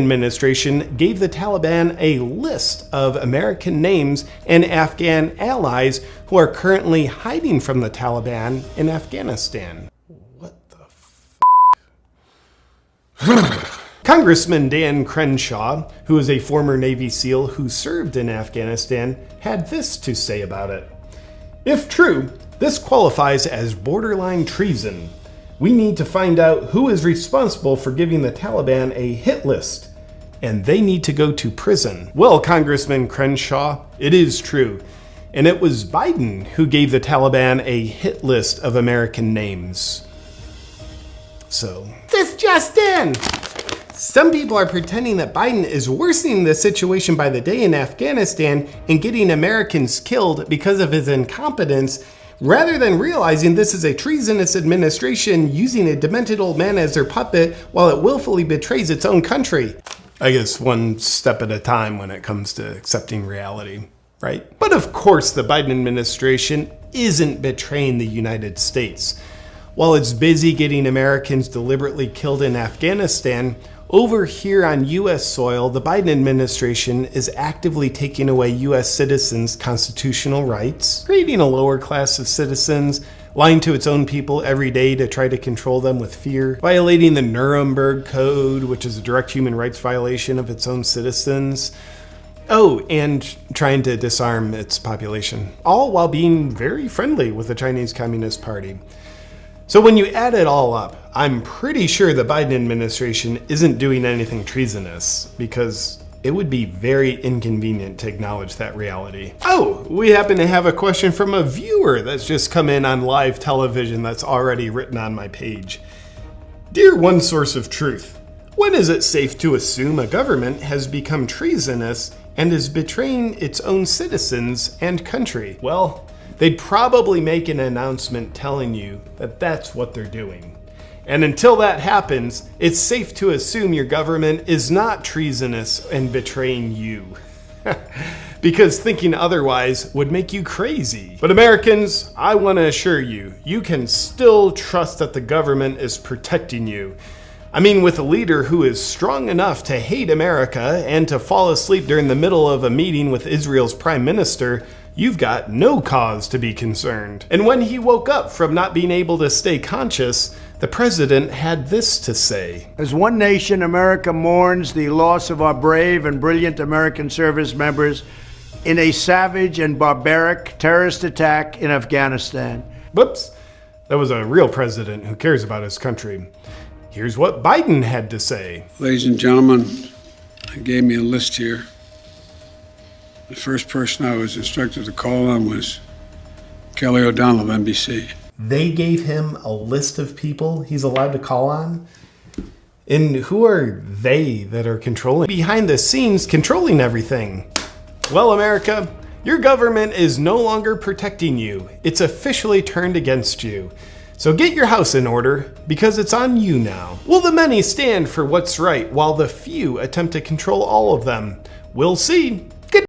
administration gave the Taliban a list of American names and Afghan allies who are currently hiding from the Taliban in Afghanistan. What the f***? Congressman Dan Crenshaw, who is a former Navy SEAL who served in Afghanistan, had this to say about it. If true, this qualifies as borderline treason. We need to find out who is responsible for giving the Taliban a hit list, and they need to go to prison. Well, Congressman Crenshaw, it is true, and it was Biden who gave the Taliban a hit list of American names. So, this just in! Some people are pretending that Biden is worsening the situation by the day in Afghanistan and getting Americans killed because of his incompetence, rather than realizing this is a treasonous administration using a demented old man as their puppet while it willfully betrays its own country. I guess one step at a time when it comes to accepting reality, right? But of course the Biden administration isn't betraying the United States. While it's busy getting Americans deliberately killed in Afghanistan, over here on US soil, the Biden administration is actively taking away US citizens' constitutional rights, creating a lower class of citizens, lying to its own people every day to try to control them with fear, violating the Nuremberg Code, which is a direct human rights violation of its own citizens. Oh, and trying to disarm its population, all while being very friendly with the Chinese Communist Party. So when you add it all up, I'm pretty sure the Biden administration isn't doing anything treasonous, because it would be very inconvenient to acknowledge that reality. Oh, we happen to have a question from a viewer that's just come in on live television that's already written on my page. Dear One Source of Truth, when is it safe to assume a government has become treasonous and is betraying its own citizens and country? Well, they'd probably make an announcement telling you that that's what they're doing. And until that happens, it's safe to assume your government is not treasonous and betraying you. Because thinking otherwise would make you crazy. But Americans, I want to assure you, you can still trust that the government is protecting you. I mean, with a leader who is strong enough to hate America and to fall asleep during the middle of a meeting with Israel's prime minister, you've got no cause to be concerned. And when he woke up from not being able to stay conscious, the president had this to say. As one nation, America mourns the loss of our brave and brilliant American service members in a savage and barbaric terrorist attack in Afghanistan. Whoops, that was a real president who cares about his country. Here's what Biden had to say. Ladies and gentlemen, they gave me a list here. The first person I was instructed to call on was Kelly O'Donnell of NBC. They gave him a list of people he's allowed to call on? And who are they that are controlling? Behind the scenes, controlling everything. Well, America, your government is no longer protecting you. It's officially turned against you. So get your house in order, because it's on you now. Will the many stand for what's right while the few attempt to control all of them? We'll see.